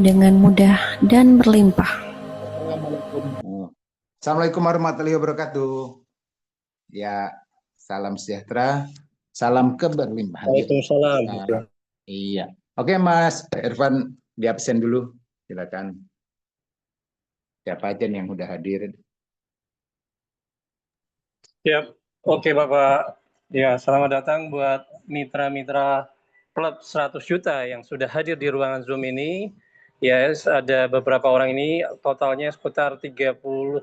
dengan mudah dan berlimpah. Assalamualaikum. Assalamualaikum warahmatullahi wabarakatuh. Ya, salam sejahtera, salam keberlimpahan. Yuk Waalaikumsalam. kita, iya. Oke, Mas Irfan, di absen dulu. Silakan. Siapa aja nih yang udah hadir? Siap. Oke, Bapak. Ya, selamat datang buat mitra-mitra Klub 100 Juta yang sudah hadir di ruangan Zoom ini. Ya, ada beberapa orang ini, totalnya sekitar 33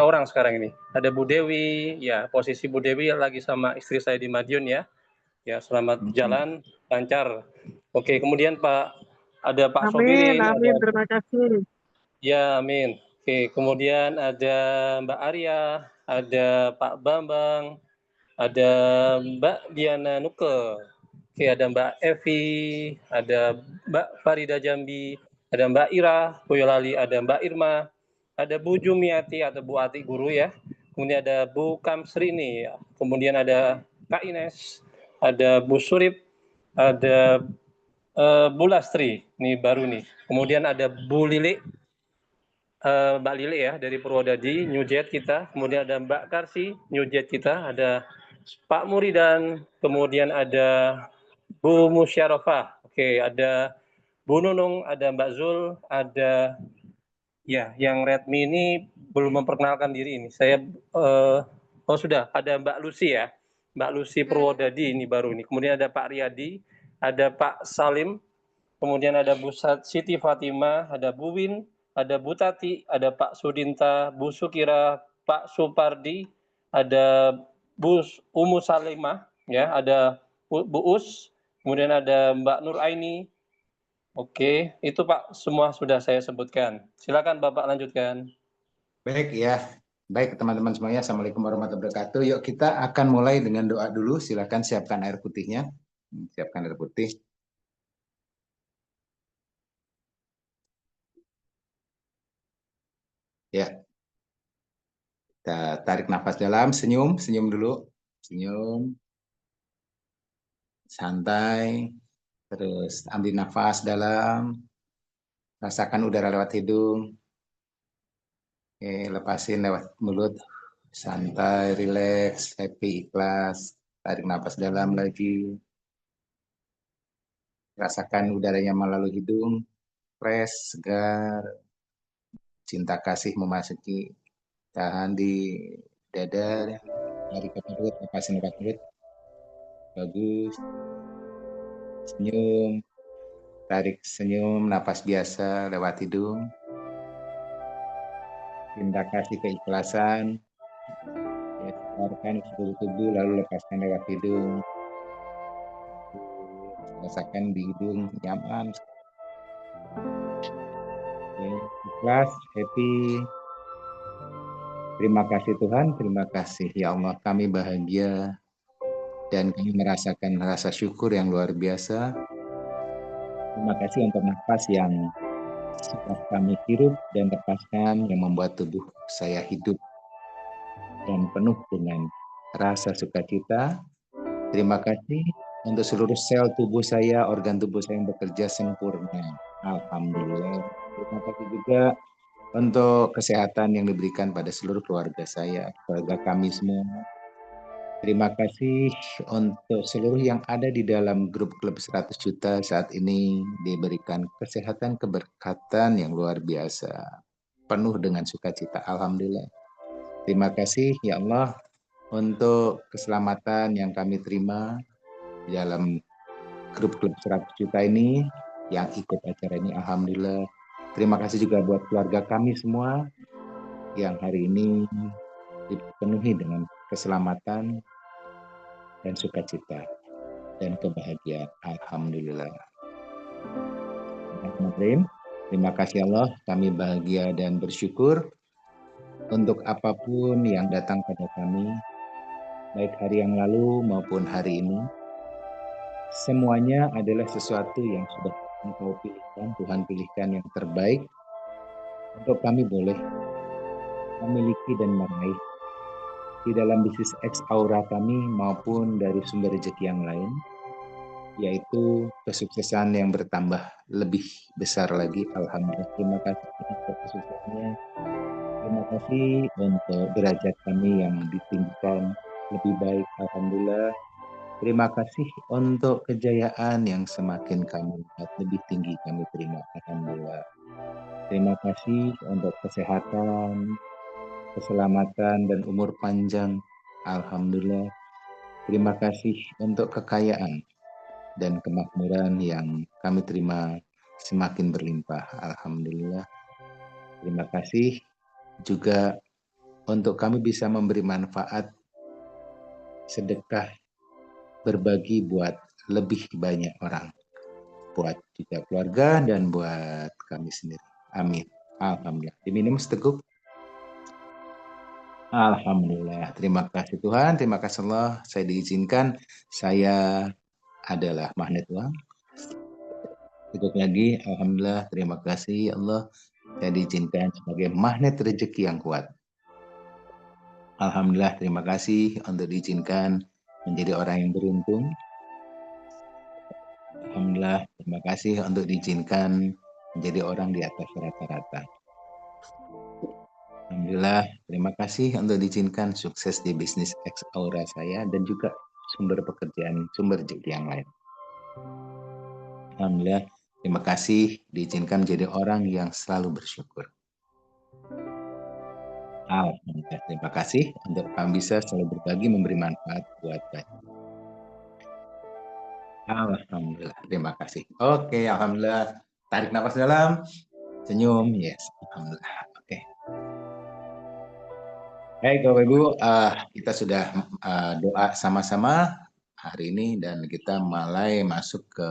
orang sekarang ini. Ada Bu Dewi, ya posisi Bu Dewi lagi sama istri saya di Madiun ya. Ya, selamat jalan, lancar. Oke, kemudian ada Pak Amin, Sobirin, amin, terima kasih. ya, amin. Oke, kemudian ada Mbak Arya, ada Pak Bambang, ada Mbak Diana Nuke, oke, ada Mbak Evi, ada Mbak Farida Jambi, ada Mbak Ira Boyolali, ada Mbak Irma, ada Bu Jumiati atau Bu Ati Guru ya, kemudian ada Bu Kamsrini, ya. Kemudian ada Kak Ines, ada Bu Surip, ada Bu Lastri, ini baru nih. Kemudian ada Bu Lili, Mbak Lili ya dari Purwodadi, New Jet kita. Kemudian ada Mbak Karsi, New Jet kita. Ada Pak Muridan, kemudian ada Bu Musyarofah. Oke, ada Bu Nunung, ada Mbak Zul, ada ya yang Redmi ini belum memperkenalkan diri ini. Saya oh sudah, ada Mbak Lucy ya. Mbak Lucy Purwodadi ini baru ini. Kemudian ada Pak Riyadi, ada Pak Salim, kemudian ada Bu Siti Fatima, ada Bu Win, ada Bu Tati, ada Pak Sudinta, Bu Sukira, Pak Supardi, ada Bu Umu Salimah, ya, ada Bu Us, kemudian ada Mbak Nur Aini. Oke, itu Pak semua sudah saya sebutkan. Silakan Bapak lanjutkan. Baik ya. Baik teman-teman semuanya. Assalamualaikum warahmatullahi wabarakatuh. Yuk kita akan mulai dengan doa dulu. Silakan siapkan air putihnya. Siapkan air putih. Ya, kita tarik nafas dalam, senyum, senyum dulu. Senyum, santai. Terus ambil nafas dalam, rasakan udara lewat hidung. Oke, lepasin lewat mulut. Santai, rileks, happy, ikhlas. Tarik nafas dalam lagi. Rasakan udaranya melalui hidung. Fresh, segar. Cinta kasih memasuki. Tahan di dada. Tarik ke perut, lepasin lewat perut. Bagus. Senyum. Tarik senyum, nafas biasa lewat hidung. Cinta kasih keikhlasan. Ya, keluarkan seluruh tubuh lalu lepaskan lewat hidung. Rasakan di hidung nyaman. Oke, ikhlas, happy. Terima kasih Tuhan, terima kasih ya Allah, kami bahagia dan kami merasakan rasa syukur yang luar biasa. Terima kasih untuk nafas yang sudah kami hirup dan lepaskan yang membuat tubuh saya hidup dan penuh dengan rasa sukacita. Terima kasih untuk seluruh sel tubuh saya, organ tubuh saya yang bekerja sempurna. Alhamdulillah. Terima kasih juga untuk kesehatan yang diberikan pada seluruh keluarga saya, keluarga kami semua. Terima kasih untuk seluruh yang ada di dalam grup Klub 100 Juta saat ini diberikan kesehatan, keberkatan yang luar biasa. Penuh dengan sukacita. Alhamdulillah. Terima kasih ya Allah untuk keselamatan yang kami terima di dalam grup Klub 100 Juta ini yang ikut acara ini. Alhamdulillah. Terima kasih juga buat keluarga kami semua yang hari ini dipenuhi dengan keselamatan dan sukacita dan kebahagiaan. Alhamdulillah. Terima kasih Allah, kami bahagia dan bersyukur untuk apapun yang datang pada kami, baik hari yang lalu maupun hari ini. Semuanya adalah sesuatu yang sudah Engkau pilihkan, Tuhan pilihkan yang terbaik untuk kami boleh memiliki dan meraih di dalam bisnis X Aura kami maupun dari sumber rezeki yang lain. yaitu kesuksesan yang bertambah lebih besar lagi. Alhamdulillah, terima kasih untuk kesuksesannya. Terima kasih untuk derajat kami yang ditinggikan lebih baik. Alhamdulillah. Terima kasih untuk kejayaan yang semakin kami lihat lebih tinggi kami terima. Alhamdulillah. Terima kasih untuk kesehatan, keselamatan, dan umur panjang. Alhamdulillah. Terima kasih untuk kekayaan dan kemakmuran yang kami terima semakin berlimpah. Alhamdulillah. Terima kasih juga untuk kami bisa memberi manfaat, sedekah, berbagi buat lebih banyak orang. Buat juga keluarga dan buat kami sendiri. Amin. Alhamdulillah. Diminum seteguk. Alhamdulillah. Terima kasih Tuhan. Terima kasih Allah. Saya diizinkan. Saya adalah magnet uang. Cukup lagi. Alhamdulillah. Terima kasih Allah. Saya diizinkan sebagai magnet rezeki yang kuat. Alhamdulillah. Terima kasih untuk diizinkan menjadi orang yang beruntung. Alhamdulillah. Terima kasih untuk diizinkan menjadi orang di atas rata-rata. Alhamdulillah, terima kasih untuk diizinkan sukses di bisnis X Aura saya dan juga sumber pekerjaan, sumber rezeki yang lain. Alhamdulillah, terima kasih diizinkan menjadi orang yang selalu bersyukur. Alhamdulillah, terima kasih untuk kami bisa selalu berbagi, memberi manfaat buat banyak. Alhamdulillah, terima kasih. Oke, alhamdulillah. Tarik nafas dalam, senyum, yes, alhamdulillah. Oke. Baik, Bapak Ibu, kita sudah doa sama-sama hari ini dan kita mulai masuk ke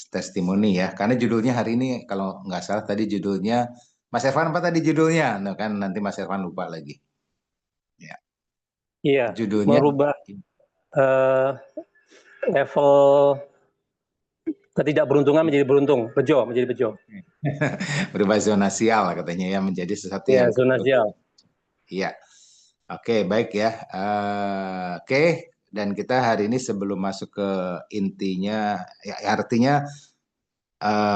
testimoni ya. Karena judulnya hari ini kalau nggak salah tadi judulnya Mas Evan apa tadi judulnya? Nah, kan nanti Mas Evan lupa lagi. Ya. Iya, Judulnya merubah level ketidakberuntungan menjadi beruntung, bejo menjadi bejo. berubah zona sial katanya ya menjadi sesuatu Iya, yang zona sial. Iya. Oke, baik ya. Oke, dan kita hari ini sebelum masuk ke intinya, ya artinya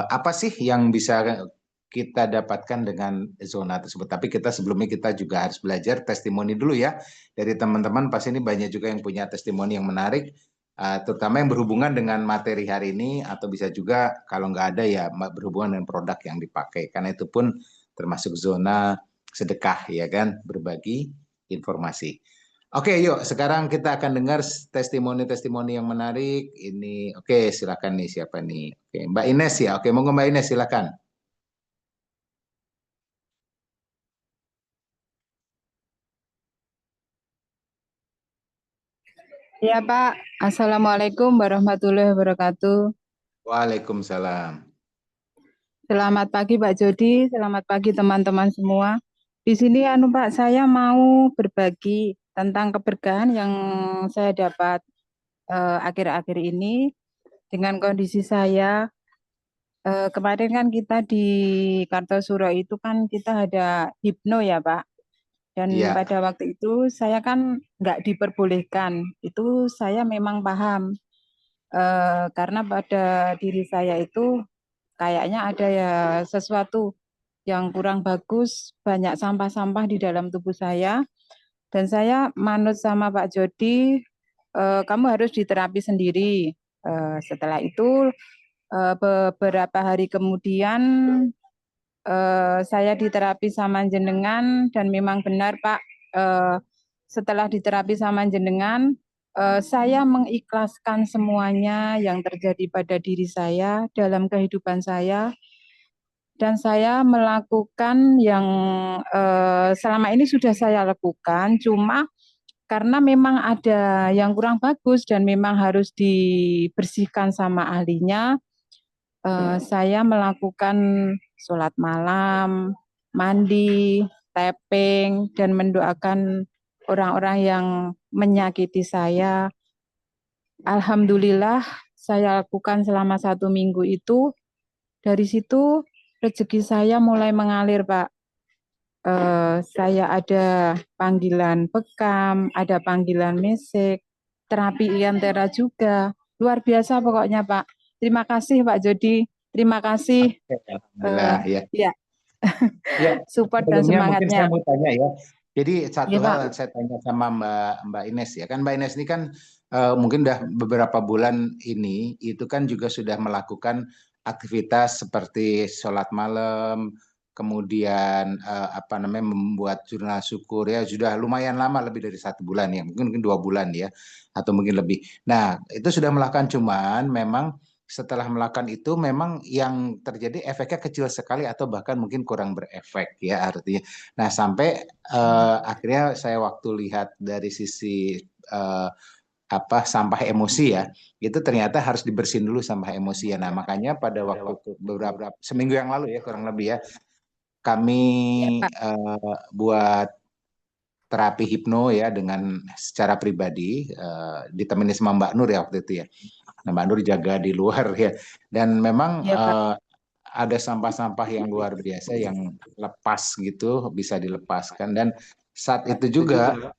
apa sih yang bisa kita dapatkan dengan zona tersebut. Tapi kita sebelumnya kita juga harus belajar testimoni dulu ya dari teman-teman. Pasti ini banyak juga yang punya testimoni yang menarik, terutama yang berhubungan dengan materi hari ini atau bisa juga kalau nggak ada ya berhubungan dengan produk yang dipakai. Karena itu pun termasuk zona sedekah ya kan, berbagi informasi. Oke, yuk sekarang kita akan dengar testimoni-testimoni yang menarik. Ini, oke, silakan nih siapa nih? Oke, Mbak Ines ya. Oke, monggo Mbak Ines silakan. Ya Pak, Assalamualaikum warahmatullahi wabarakatuh. Waalaikumsalam. Selamat pagi Pak Jody, selamat pagi teman-teman semua. Di sini Pak, saya mau berbagi tentang keberkahan yang saya dapat akhir-akhir ini dengan kondisi saya. Kemarin kan kita di Kartosuro itu kan kita ada hipno ya Pak. Dan Iya, pada waktu itu saya kan nggak diperbolehkan. Itu saya memang paham. Karena pada diri saya itu kayaknya ada ya sesuatu yang kurang bagus, banyak sampah-sampah di dalam tubuh saya. Dan saya manut sama Pak Jody, kamu harus diterapi sendiri. Setelah itu beberapa hari kemudian saya diterapi sama jenengan dan memang benar Pak, setelah diterapi sama jenengan, saya mengikhlaskan semuanya yang terjadi pada diri saya dalam kehidupan saya dan saya melakukan yang selama ini sudah saya lakukan, cuma karena memang ada yang kurang bagus dan memang harus dibersihkan sama ahlinya, saya melakukan sholat malam, mandi, tapping, dan mendoakan orang-orang yang menyakiti saya. Alhamdulillah, saya lakukan selama 1 minggu itu. Dari situ rezeki saya mulai mengalir, Pak. Saya ada panggilan bekam, ada panggilan mesek, terapi iantera juga. Luar biasa pokoknya Pak. Terima kasih Pak Jody. Terima kasih Alhamdulillah ya. ya Ya, support dan sebelumnya mungkin saya semangatnya. mau tanya ya. Jadi satu Ya Pak. hal saya tanya sama Mbak Ines ya. Kan Mbak Ines ini kan mungkin udah beberapa bulan ini itu kan juga sudah melakukan aktivitas seperti sholat malam, kemudian apa namanya membuat jurnal syukur ya. Sudah lumayan lama, lebih dari 1 bulan ya. Mungkin 2 bulan ya, atau mungkin lebih. Nah, itu sudah melakukan, cuman memang setelah melakukan itu memang yang terjadi efeknya kecil sekali atau bahkan mungkin kurang berefek ya artinya. Nah sampai akhirnya saya waktu lihat dari sisi apa sampah emosi ya, itu ternyata harus dibersihin dulu sampah emosi ya. Nah makanya pada waktu beberapa seminggu yang lalu ya kurang lebih ya, kami Ya Pak. buat terapi hipno ya dengan secara pribadi ditemani sama Mbak Nur ya waktu itu ya. Nah, Mbak Nur jaga di luar ya. Dan memang Ya Pak. ada sampah-sampah yang luar biasa yang lepas gitu, bisa dilepaskan. Dan saat itu juga,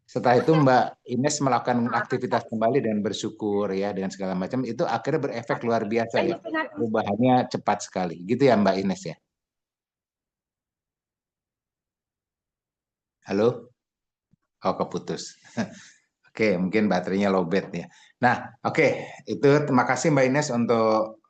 setelah itu Mbak Ines melakukan aktivitas kembali dan bersyukur ya dengan segala macam, itu akhirnya berefek luar biasa ya. Perubahannya cepat sekali. Gitu ya Mbak Ines ya. Halo? Oh, keputus. Oke, mungkin baterainya lowbat ya. Nah, oke, itu terima kasih Mbak Ines untuk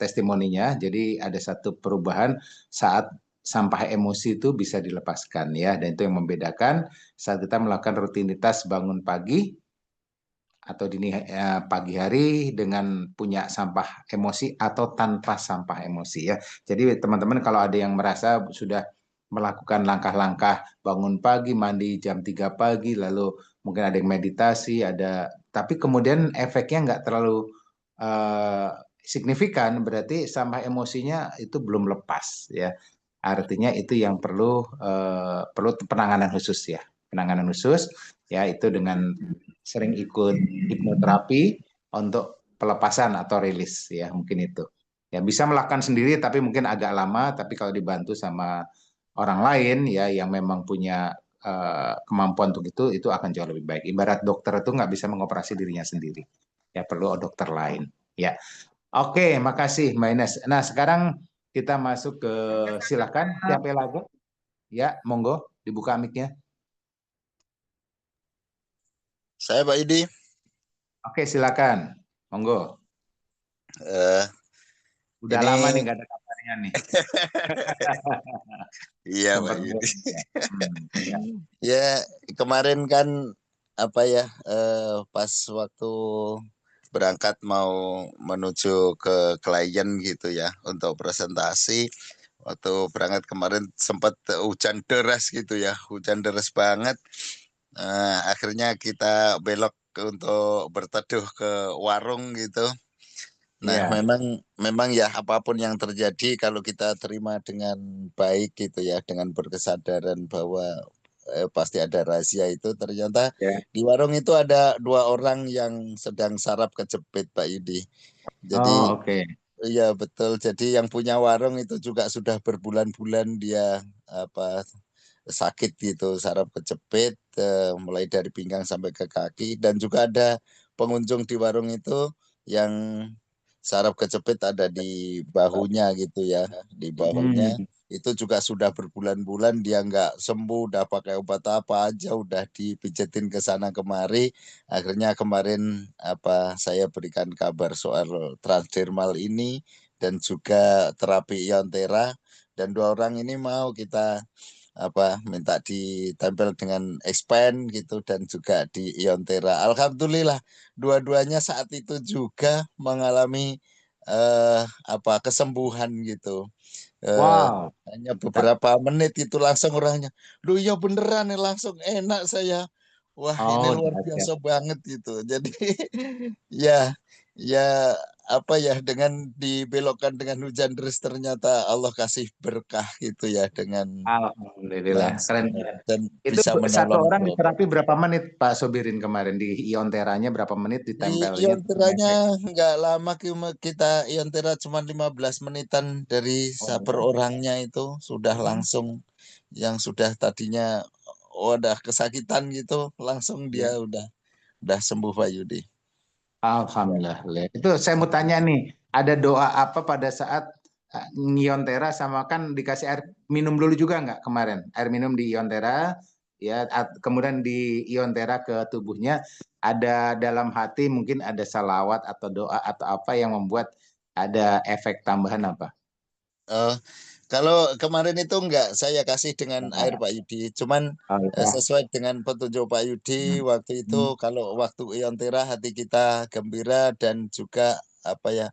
testimoninya. Jadi ada satu perubahan saat sampah emosi itu bisa dilepaskan ya, dan itu yang membedakan saat kita melakukan rutinitas bangun pagi atau dini pagi hari dengan punya sampah emosi atau tanpa sampah emosi ya. Jadi teman-teman kalau ada yang merasa sudah melakukan langkah-langkah bangun pagi, mandi jam 3 pagi, lalu mungkin ada yang meditasi, ada tapi kemudian efeknya nggak terlalu uh, signifikan, berarti sampah emosinya itu belum lepas ya. Artinya itu yang perlu penanganan khusus ya. Penanganan khusus ya itu dengan sering ikut hipnoterapi untuk pelepasan atau rilis ya mungkin itu. Ya bisa melakukan sendiri tapi mungkin agak lama, tapi kalau dibantu sama orang lain ya yang memang punya kemampuan untuk itu akan jauh lebih baik. Ibarat dokter itu nggak bisa mengoperasi dirinya sendiri. Ya perlu dokter lain. Ya. Oke, makasih Mbak Ines. Nah, sekarang kita masuk ke silakan siapa yang lagu? Ya, monggo dibuka mic-nya. Saya Pak Idi. Oke, silakan. Monggo. Udah Ini lama nih nggak ada kabarnya nih. iya Pak Sempat Idi. ya. Ya kemarin kan apa ya pas waktu berangkat mau menuju ke klien gitu ya untuk presentasi. Waktu berangkat kemarin sempat hujan deras gitu ya, hujan deras banget. Akhirnya kita belok untuk berteduh ke warung gitu. Nah, Iya. memang ya apapun yang terjadi kalau kita terima dengan baik gitu ya, dengan berkesadaran bahwa pasti ada rahasia itu. Ternyata Ya. di warung itu ada 2 orang yang sedang sarap kejepit Pak Yudi. Jadi Oh, oke. iya betul. Jadi yang punya warung itu juga sudah berbulan-bulan dia apa sakit gitu, saraf kejepit mulai dari pinggang sampai ke kaki, dan juga ada pengunjung di warung itu yang saraf kejepit ada di bahunya gitu ya, di bahunya Hmm. itu juga sudah berbulan-bulan dia nggak sembuh, udah pakai obat apa aja, udah dipijetin ke sana kemari. Akhirnya kemarin apa saya berikan kabar soal transdermal ini dan juga terapi iontera, dan 2 orang ini mau kita apa minta ditempel dengan expand gitu dan juga di iontera. Alhamdulillah dua-duanya saat itu juga mengalami apa kesembuhan gitu. Wow. Hanya beberapa menit itu langsung orangnya, "Duh ya beneran nih langsung enak saya." Wah, ini Oh, luar dahsyat. biasa banget gitu. Jadi ya ya apa ya dengan dibelokkan dengan hujan deras ternyata Allah kasih berkah gitu ya dengan Alhamdulillah. langsung Keren. dan Itu bisa satu menolong orang beberapa. diterapi berapa menit Pak Sobirin kemarin di ionteranya berapa menit Di ditempelnya efek? ionteranya nggak lama kita iontera cuma 15 menitan dari per Oh. orangnya itu sudah langsung yang sudah tadinya udah kesakitan gitu langsung dia Ya. udah sembuh Pak Yudi. Alhamdulillah. Itu saya mau tanya nih, ada doa apa pada saat ngiontera sama kan dikasih air minum dulu juga nggak kemarin? Air minum di iontera, ya, kemudian di iontera ke tubuhnya, ada dalam hati mungkin ada salawat atau doa atau apa yang membuat ada efek tambahan apa? Eh, kalau kemarin itu enggak saya kasih dengan air Pak Yudi, cuman Oh, ya. sesuai dengan petunjuk Pak Yudi waktu itu, kalau waktu Iontera hati kita gembira dan juga apa ya,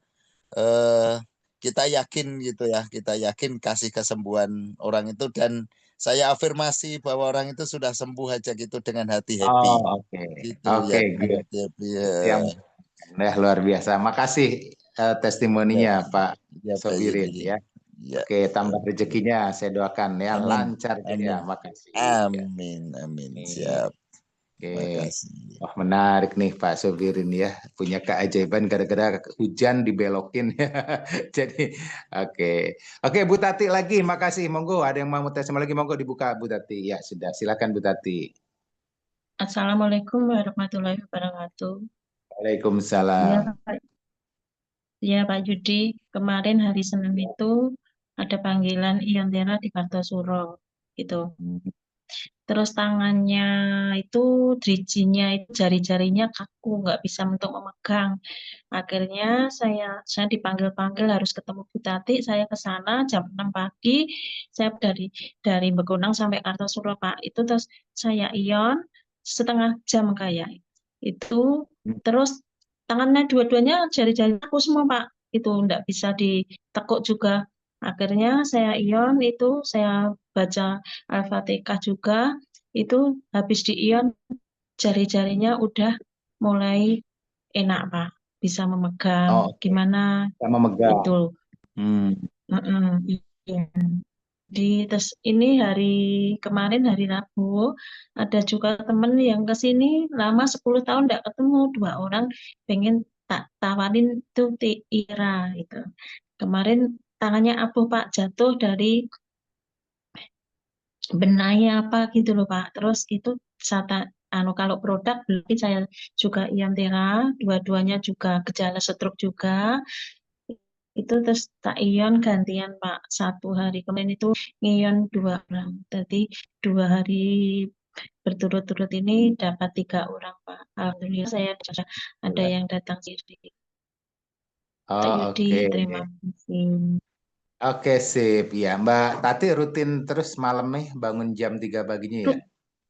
kita yakin gitu ya, kita yakin kasih kesembuhan orang itu, dan saya afirmasi bahwa orang itu sudah sembuh aja gitu dengan hati happy. Oh, oke. Gitu Oke, ya, dengan good. hati happy. Itu yang luar biasa. Makasih Ya, testimoninya Pak ya Pak Sobirin Yudi. ya. Ya, Oke, tambah rezekinya saya doakan ya, amin. lancar Amin. ya. Makasih. Ya. Amin. Amin. Oke. Siap. Oke. Makasih. Wah, menarik nih Pak Sobirin ya. Punya keajaiban gara-gara hujan dibelokin. Jadi, oke. Oke, Bu Tati lagi. Makasih. Monggo, ada yang mau testimoni lagi. Monggo dibuka Bu Tati. Ya, sudah. Silakan Bu Tati. Assalamualaikum warahmatullahi wabarakatuh. Waalaikumsalam. Ya, Pak, ya Pak Yudi, kemarin hari Senin itu ada panggilan Iontera di Kartosuro gitu. Terus tangannya itu, drijinya itu, jari-jarinya kaku, nggak bisa untuk memegang. Akhirnya saya dipanggil-panggil harus ketemu Bu Tati. Saya ke sana jam 6 pagi. Saya dari Begunang sampai Kartosuro Pak. Itu terus saya ion setengah jam kayak itu. Terus tangannya dua-duanya jari-jari aku semua Pak. Itu enggak bisa ditekuk juga. Akhirnya saya ion itu, saya baca Al-Fatihah juga. Itu habis di ion jari-jarinya udah mulai enak Pak, bisa memegang Oh, oke. gimana Sama megang. itu. Hmm. Iya. Terus ini kemarin hari Rabu ada juga temen yang ke sini lama 10 tahun tidak ketemu, 2 orang pengen tak tawarin tuh Ira itu. Kemarin tangannya abuh Pak, jatuh dari benahnya apa gitu loh Pak. Terus itu kalau produk berarti saya juga Iontera, dua-duanya juga gejala stroke juga. Itu terus tak ion gantian Pak, 1 hari kemarin itu ngion 2 orang, jadi 2 hari berturut-turut ini dapat 3 orang Pak. Alhamdulillah saya ada yang datang sini. Pak Oh, Yudi, oke. terima kasih. Oke, sip. Ya, Mbak Tati rutin terus malam nih bangun jam 3 paginya ya?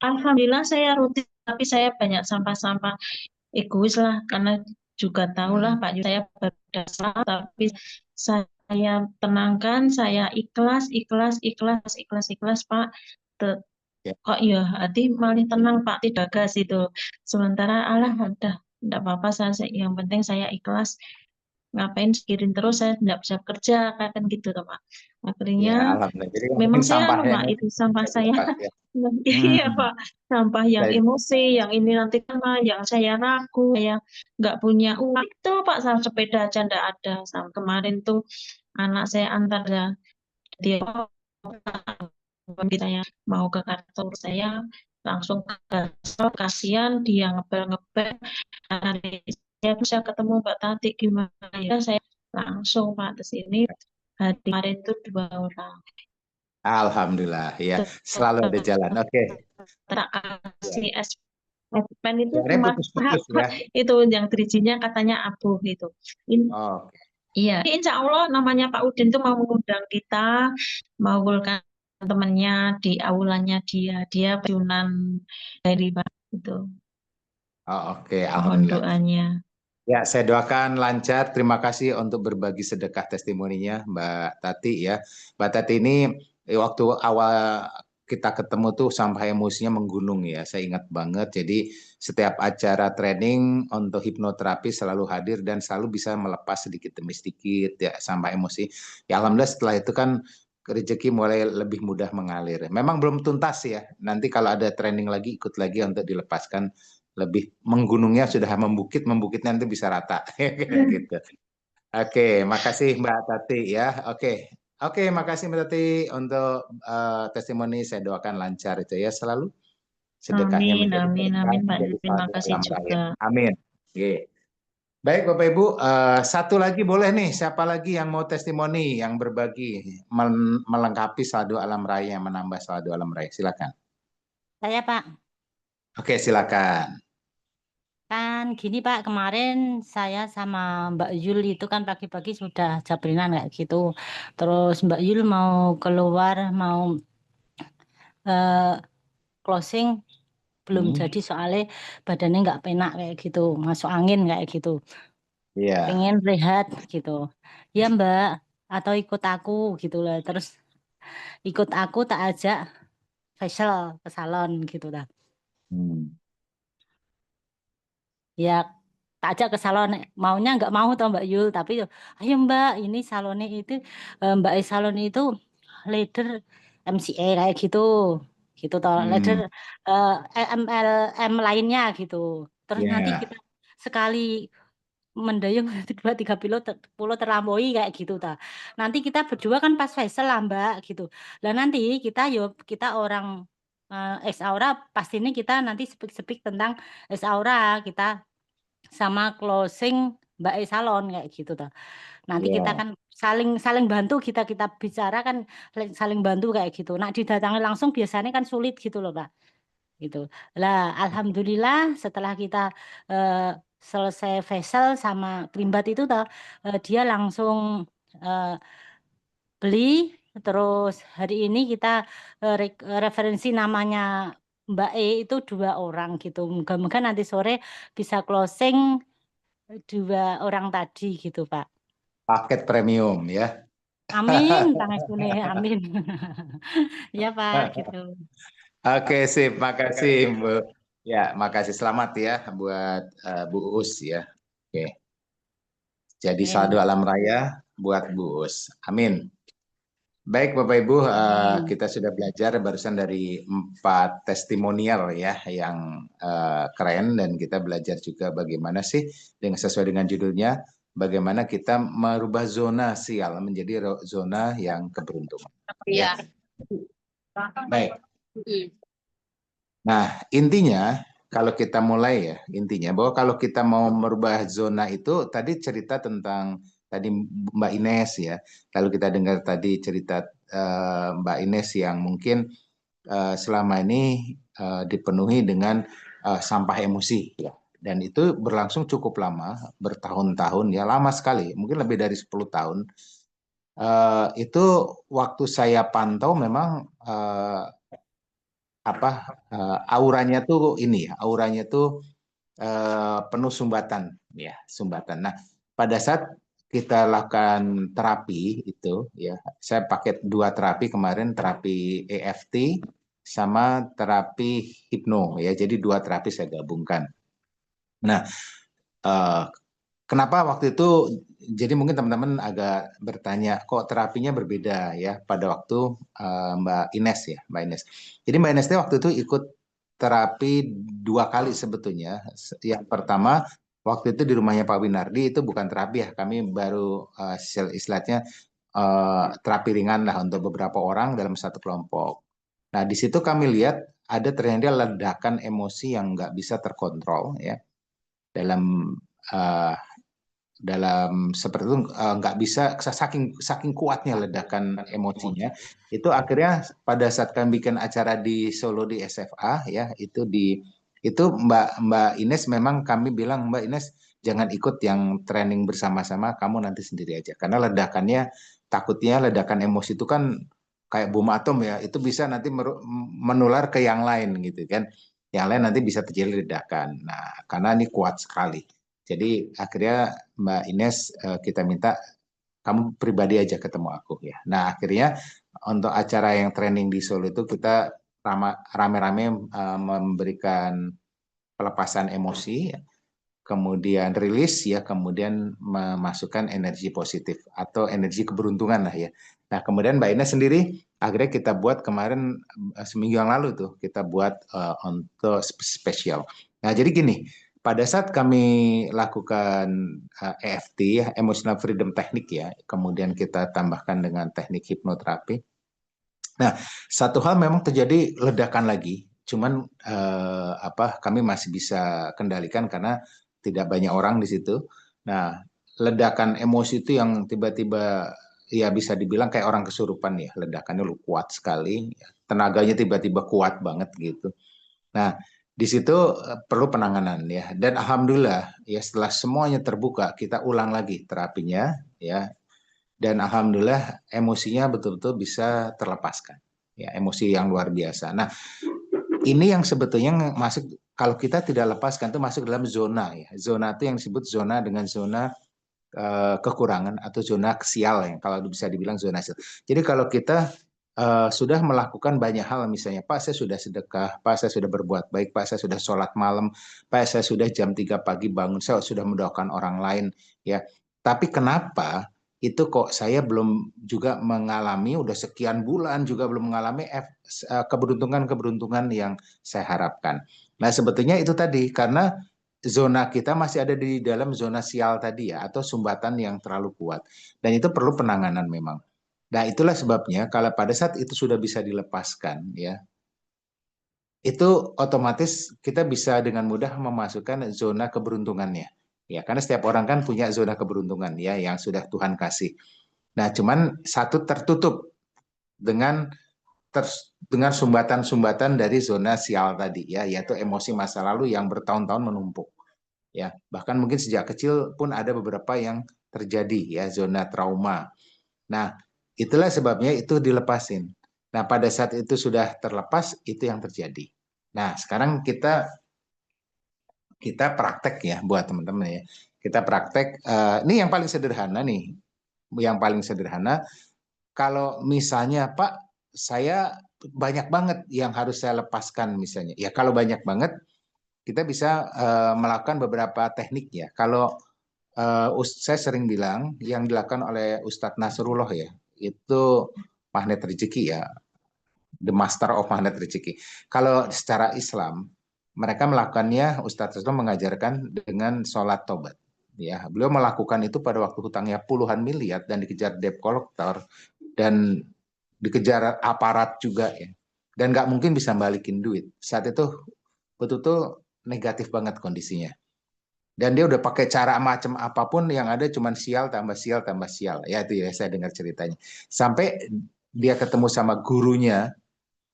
Alhamdulillah saya rutin, tapi saya banyak sampah-sampah egois lah, karena juga tahulah Pak Yudi saya berdasar, tapi saya tenangkan, saya ikhlas, ikhlas, ikhlas, ikhlas, ikhlas Pak. Ya. Kok ya hati malah tenang Pak, tidak gas itu. Sementara Allah udah tidak apa-apa, yang penting saya ikhlas. Ngapain pikirin terus, saya tidak bisa kerja kan gitu toh Pak. Ya, Akhirnya alhamdulillah. Jadi yang memang penting saya sampahnya Pak, itu sampah bisa saya dilepas ya. iya Pak, sampah yang Baik. emosi, yang ini nanti kena, yang saya ragu, saya nggak punya uang itu Pak, sama sepeda aja nggak ada. Sama kemarin tuh anak saya antar dia saya mau ke kantor, saya langsung ke kantor, kasihan dia ngebel-ngebel. Hari saya bisa ketemu Mbak Tati, gimana ya, saya langsung Pak ke sini. Hari kemarin itu 2 orang. Alhamdulillah ya, selalu ada jalan. Oke. Tak kasih pen itu Suaranya cuma putus-putus ya. itu yang drijinya katanya abu gitu. Oh, Iya, insya Allah namanya Pak Udin tuh mau mengundang kita, mau ngundang temennya di aulannya dia pejunan dari Pak itu. oke, Mohon alhamdulillah. doanya. Ya, saya doakan lancar. Terima kasih untuk berbagi sedekah testimoninya, Mbak Tati ya. Mbak Tati ini waktu awal kita ketemu tuh sampai emosinya menggunung ya. Saya ingat banget. Jadi setiap acara training untuk hipnoterapi selalu hadir dan selalu bisa melepas sedikit demi sedikit ya sampai emosi. Ya alhamdulillah setelah itu kan rezeki mulai lebih mudah mengalir. Memang belum tuntas ya. Nanti kalau ada training lagi ikut lagi untuk dilepaskan, lebih menggunungnya sudah membukitnya nanti bisa rata gitu. Oke, makasih Mbak Tati ya. Oke, makasih Mbak Tati untuk testimoni. Saya doakan lancar itu ya selalu. Sedekahnya Amin, menjadi amin, berkah, amin Pak menjadi Yudi, terima pahala kasih dalam juga. rahim. Amin. Oke. Baik Bapak Ibu, satu lagi boleh nih, siapa lagi yang mau testimoni, yang berbagi, melengkapi saldo alam raya, menambah saldo alam raya, silakan. Saya Pak, Oke, silakan. kan gini Pak, kemarin saya sama Mbak Yul itu kan pagi-pagi sudah jabrinan kayak gitu. Terus Mbak Yul mau keluar, mau eh, closing, belum jadi soalnya badannya nggak penak kayak gitu, masuk angin kayak gitu. Iya. Pengen rehat gitu. Ya Mbak, atau ikut aku gitu lah. Terus ikut aku tak ajak facial ke salon gitu lah. Hmm. Ya tak ajak ke salon, maunya nggak mau tau Mbak Yul, tapi ayo Mbak, ini salonnya itu Mbak salon itu leader MCA kayak gitu gitu toh, leader MLM lainnya gitu. Terus nanti Ya. kita sekali mendayung 2-3 pulau terlampaui kayak gitu ta. Nanti kita berdua kan pas facial lah Mbak gitu. Lah nanti kita orang ex Aura pasti ini kita nanti speak tentang ex Aura kita sama closing Mbak E salon kayak gitu ta. Nanti kita Ya. kan saling saling bantu, kita kita bicara kan saling bantu kayak gitu. Nah didatangi langsung biasanya kan sulit gitu loh Pak. Gitu. Lah alhamdulillah setelah kita eh, selesai facial sama krimbat itu toh, dia langsung eh, beli. Terus hari ini kita referensi namanya Mbak E itu 2 orang gitu. Moga-moga nanti sore bisa closing 2 orang tadi gitu Pak. Paket premium ya. Amin, tangan sune, amin. Ya Pak, gitu. Oke, sip. Makasih, Bu. Ya, makasih. Selamat ya buat Bu Us ya. Oke. Jadi saldo Amin. alam raya buat Bu Us. Amin. Baik, Bapak Ibu, Amin. kita sudah belajar barusan dari 4 testimonial ya yang keren, dan kita belajar juga bagaimana sih dengan sesuai dengan judulnya, bagaimana kita merubah zona sial menjadi zona yang keberuntungan. Ya. Baik. Nah, intinya kalau kita mulai ya, intinya bahwa kalau kita mau merubah zona itu, tadi cerita tentang tadi Mbak Ines ya, lalu kita dengar tadi cerita Mbak Ines yang mungkin selama ini dipenuhi dengan sampah emosi ya. Dan itu berlangsung cukup lama, bertahun-tahun ya, lama sekali, mungkin lebih dari 10 tahun. Itu waktu saya pantau memang auranya tuh ini ya, auranya tuh penuh sumbatan ya, sumbatan. Nah, pada saat kita lakukan terapi itu ya, saya pakai 2 terapi kemarin, terapi EFT sama terapi hipno ya. Jadi 2 terapi saya gabungkan. Nah, kenapa waktu itu, jadi mungkin teman-teman agak bertanya kok terapinya berbeda ya pada waktu Mbak Ines ya, Mbak Ines. Jadi Mbak Ines waktu itu ikut terapi 2 kali sebetulnya. Yang pertama waktu itu di rumahnya Pak Winardi, itu bukan terapi ya, kami baru istilahnya terapi ringan lah untuk beberapa orang dalam satu kelompok. Nah di situ kami lihat ada terjadi ledakan emosi yang nggak bisa terkontrol ya dalam seperti itu, nggak bisa, saking kuatnya ledakan emosinya. Itu akhirnya pada saat kami bikin acara di Solo di SFA ya, itu Mbak Ines memang kami bilang, Mbak Ines jangan ikut yang training bersama-sama, kamu nanti sendiri aja, karena ledakannya, takutnya ledakan emosi itu kan kayak bom atom ya, itu bisa nanti menular ke yang lain gitu kan, yang lain nanti bisa terjadi ledakan. Nah karena ini kuat sekali. Jadi akhirnya Mbak Ines kita minta kamu pribadi aja ketemu aku ya. Nah akhirnya untuk acara yang training di Solo itu kita rame-rame memberikan pelepasan emosi, kemudian rilis ya, kemudian memasukkan energi positif atau energi keberuntungan lah ya. Nah kemudian Mbak Ines sendiri akhirnya kita buat kemarin seminggu yang lalu tuh kita buat untuk spesial. Nah jadi gini, pada saat kami lakukan EFT, Emotional Freedom Technique ya, kemudian kita tambahkan dengan teknik hipnoterapi. Nah, satu hal memang terjadi ledakan lagi, cuman kami masih bisa kendalikan karena tidak banyak orang di situ. Nah, ledakan emosi itu yang tiba-tiba ya bisa dibilang kayak orang kesurupan ya, ledakannya lu kuat sekali, tenaganya tiba-tiba kuat banget gitu. Nah, di situ perlu penanganan ya. Dan alhamdulillah ya setelah semuanya terbuka, kita ulang lagi terapinya ya. Dan alhamdulillah emosinya betul-betul bisa terlepaskan. Ya, emosi yang luar biasa. Nah, ini yang sebetulnya masuk kalau kita tidak lepaskan itu masuk dalam zona ya. Zona itu yang disebut zona dengan zona kekurangan atau zona sial yang kalau bisa dibilang zona sial. Jadi kalau kita sudah melakukan banyak hal, misalnya Pak saya sudah sedekah, Pak saya sudah berbuat baik, Pak saya sudah sholat malam, Pak saya sudah jam 3 pagi bangun, saya sudah mendoakan orang lain, ya. Tapi kenapa itu kok saya belum juga mengalami, udah sekian bulan juga belum mengalami keberuntungan-keberuntungan yang saya harapkan. Nah sebetulnya itu tadi, karena zona kita masih ada di dalam zona sial tadi ya, atau sumbatan yang terlalu kuat. Dan itu perlu penanganan memang. Nah, itulah sebabnya kalau pada saat itu sudah bisa dilepaskan ya, itu otomatis kita bisa dengan mudah memasukkan zona keberuntungannya. Ya, karena setiap orang kan punya zona keberuntungan ya yang sudah Tuhan kasih. Nah, cuman satu tertutup dengan dengan sumbatan-sumbatan dari zona sial tadi ya, yaitu emosi masa lalu yang bertahun-tahun menumpuk. Ya, bahkan mungkin sejak kecil pun ada beberapa yang terjadi ya, zona trauma. Nah, itulah sebabnya itu dilepasin. Nah, pada saat itu sudah terlepas, itu yang terjadi. Nah, sekarang kita praktek ya buat teman-teman ya. Kita praktek, ini yang paling sederhana nih. Yang paling sederhana, kalau misalnya Pak, saya banyak banget yang harus saya lepaskan misalnya. Ya, kalau banyak banget, kita bisa melakukan beberapa teknik ya. Kalau saya sering bilang yang dilakukan oleh Ustadz Nasrullah ya, itu magnet rezeki ya, the master of magnet rezeki. Kalau secara Islam, mereka melakukannya, Ustadz Nasrullah mengajarkan dengan sholat tobat. Ya, beliau melakukan itu pada waktu hutangnya puluhan miliar dan dikejar debt collector dan dikejar aparat juga ya. Dan nggak mungkin bisa balikin duit. Saat itu betul-betul negatif banget kondisinya. Dan dia udah pakai cara macam apapun yang ada cuman sial tambah sial tambah sial. Ya itu ya saya dengar ceritanya. Sampai dia ketemu sama gurunya,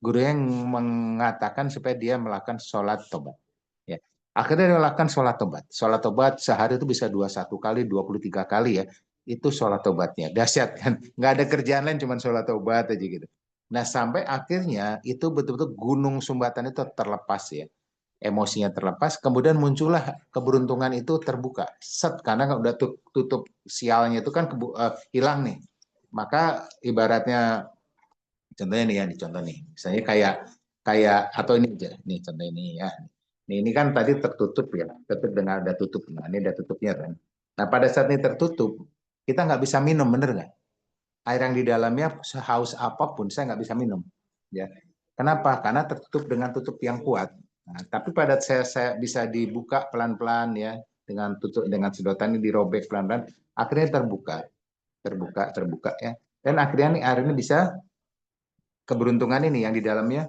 guru yang mengatakan supaya dia melakukan sholat tobat. Ya. Akhirnya dia melakukan sholat tobat. Sholat tobat sehari itu bisa 21 kali, 23 kali ya. Itu sholat tobatnya. Dahsyat kan. Nggak ada kerjaan lain cuman sholat tobat aja gitu. Nah sampai akhirnya itu betul-betul gunung sumbatan itu terlepas ya. Emosinya terlepas, kemudian muncullah keberuntungan itu terbuka. Set, karena udah tutup sialnya itu kan hilang nih. Maka ibaratnya contohnya nih ya, contoh nih. Misalnya kayak atau ini aja, nih contoh ini ya. Ini kan tadi tertutup ya, tertutup dengan ada tutup. Nah, ini ada tutupnya kan. Nah, pada saat ini tertutup, kita nggak bisa minum, bener nggak? Air yang di dalamnya sehaus apapun saya nggak bisa minum. Ya, kenapa? Karena tertutup dengan tutup yang kuat. Nah, tapi pada saya bisa dibuka pelan-pelan ya dengan tutup dengan sedotan ini dirobek pelan-pelan, akhirnya terbuka ya. Dan akhirnya nih air ini bisa keberuntungan ini yang di dalamnya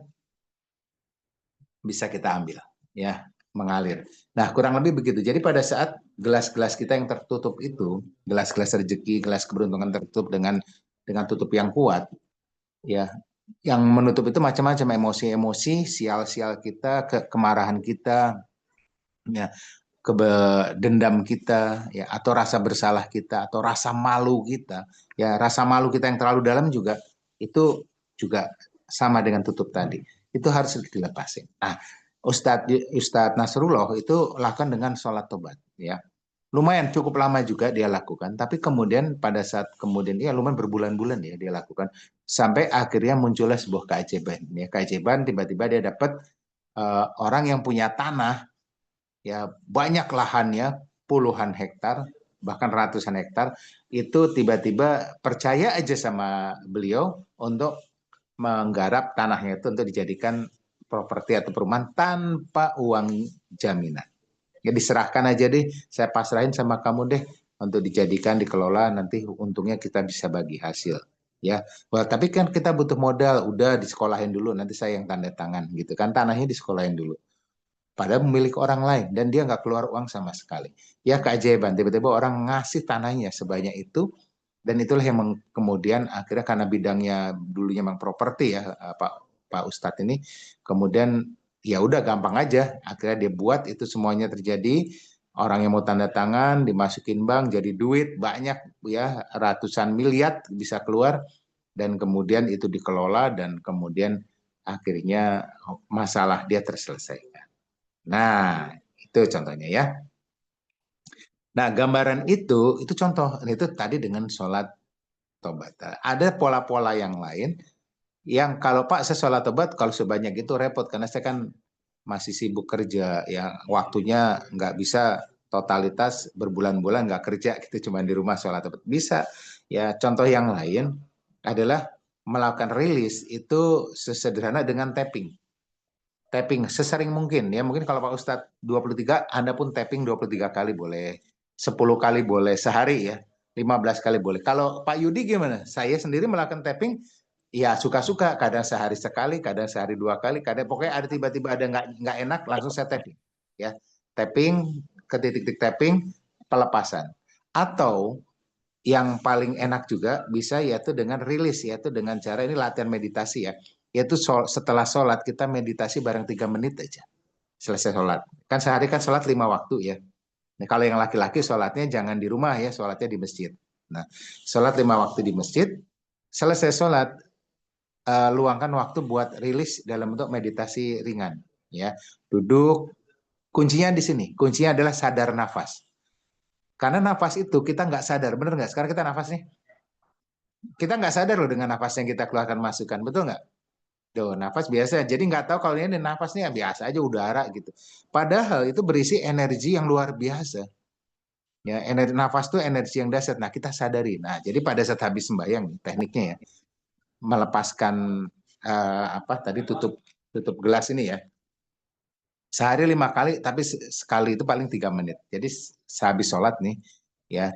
bisa kita ambil ya, mengalir. Nah, kurang lebih begitu. Jadi pada saat gelas-gelas kita yang tertutup itu, gelas-gelas rezeki, gelas keberuntungan tertutup dengan tutup yang kuat, ya, yang menutup itu macam-macam emosi-emosi, sial-sial kita, kemarahan kita, ya, dendam kita, ya, atau rasa bersalah kita, atau rasa malu kita, ya, rasa malu kita yang terlalu dalam juga itu juga sama dengan tutup tadi. Itu harus dilepasin. Nah, Ustadz Nasrullah itu lakukan dengan sholat tobat, ya. Lumayan cukup lama juga dia lakukan, tapi kemudian pada saat kemudian ya lumayan berbulan-bulan ya dia lakukan sampai akhirnya muncullah sebuah keajaiban. Ya, keajaiban tiba-tiba dia dapat orang yang punya tanah ya banyak lahannya puluhan hektar bahkan ratusan hektar itu tiba-tiba percaya aja sama beliau untuk menggarap tanahnya itu untuk dijadikan properti atau perumahan tanpa uang jaminan. Ya diserahkan aja deh, saya pasrahin sama kamu deh untuk dijadikan dikelola, nanti untungnya kita bisa bagi hasil. Ya, well, tapi kan kita butuh modal, udah disekolahin dulu, nanti saya yang tanda tangan gitu kan, tanahnya disekolahin dulu. padahal memiliki orang lain dan dia nggak keluar uang sama sekali. Ya keajaiban, tiba-tiba orang ngasih tanahnya sebanyak itu, dan itulah yang kemudian akhirnya karena bidangnya dulunya memang properti ya Pak Ustadz ini, kemudian ya udah gampang aja, akhirnya dia buat itu semuanya terjadi. Orang yang mau tanda tangan dimasukin bank jadi duit banyak ya, ratusan miliar bisa keluar, dan kemudian itu dikelola dan kemudian akhirnya masalah dia terselesaikan. Nah, itu contohnya ya. Nah, gambaran itu contoh, itu tadi dengan sholat tobat. Ada pola-pola yang lain yang kalau Pak saya sholat tobat kalau sebanyak itu repot karena saya kan masih sibuk kerja, ya waktunya nggak bisa totalitas berbulan-bulan nggak kerja, kita cuma di rumah sholat tobat. Bisa. Ya contoh yang lain adalah melakukan rilis itu sesederhana dengan tapping. Tapping sesering mungkin ya, mungkin kalau Pak Ustadz 23, Anda pun tapping 23 kali boleh, 10 kali boleh sehari ya, 15 kali boleh. Kalau Pak Yudi gimana? Saya sendiri melakukan tapping ya suka-suka, kadang sehari sekali, kadang sehari 2 kali, kadang pokoknya ada tiba-tiba ada nggak enak langsung saya tapping ya. Tapping ke titik-titik tapping pelepasan. Atau yang paling enak juga bisa yaitu dengan rilis, yaitu dengan cara ini latihan meditasi ya, yaitu setelah sholat kita meditasi bareng 3 menit aja selesai sholat. Kan sehari kan sholat 5 waktu ya. Nah, kalau yang laki-laki sholatnya jangan di rumah ya, sholatnya di masjid. Nah, sholat 5 waktu di masjid, selesai sholat luangkan waktu buat rilis dalam bentuk meditasi ringan ya. Duduk, kuncinya di sini, kuncinya adalah sadar nafas. Karena nafas itu kita nggak sadar, bener nggak? Sekarang kita nafas nih, kita nggak sadar loh dengan nafas yang kita keluarkan masukkan, betul nggak? Tuh, nafas biasa, jadi nggak tahu kalau ini nafasnya biasa aja udara gitu. Padahal itu berisi energi yang luar biasa. Ya, energi nafas itu energi yang dahsyat. Nah, kita sadari. Nah, jadi pada saat habis sembahyang tekniknya ya, melepaskan apa tadi tutup gelas ini ya. Sehari 5 kali, tapi sekali itu paling 3 menit. Jadi sehabis sholat nih, ya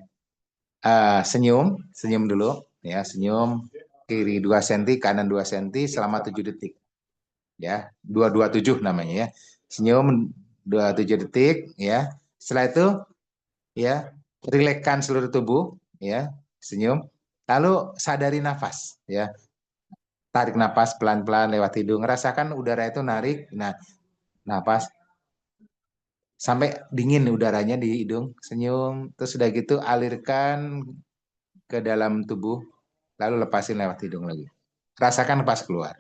senyum dulu, ya senyum kiri 2 cm, kanan 2 cm selama 7 detik, ya 227 namanya ya. Senyum 27 detik, ya. Setelah itu, ya rilekskan seluruh tubuh, ya senyum. Lalu sadari nafas, ya. Tarik nafas pelan-pelan lewat hidung, rasakan udara itu narik. Nah, nafas sampai dingin udaranya di hidung, senyum, terus sudah gitu alirkan ke dalam tubuh, lalu lepasin lewat hidung lagi. Rasakan pas keluar.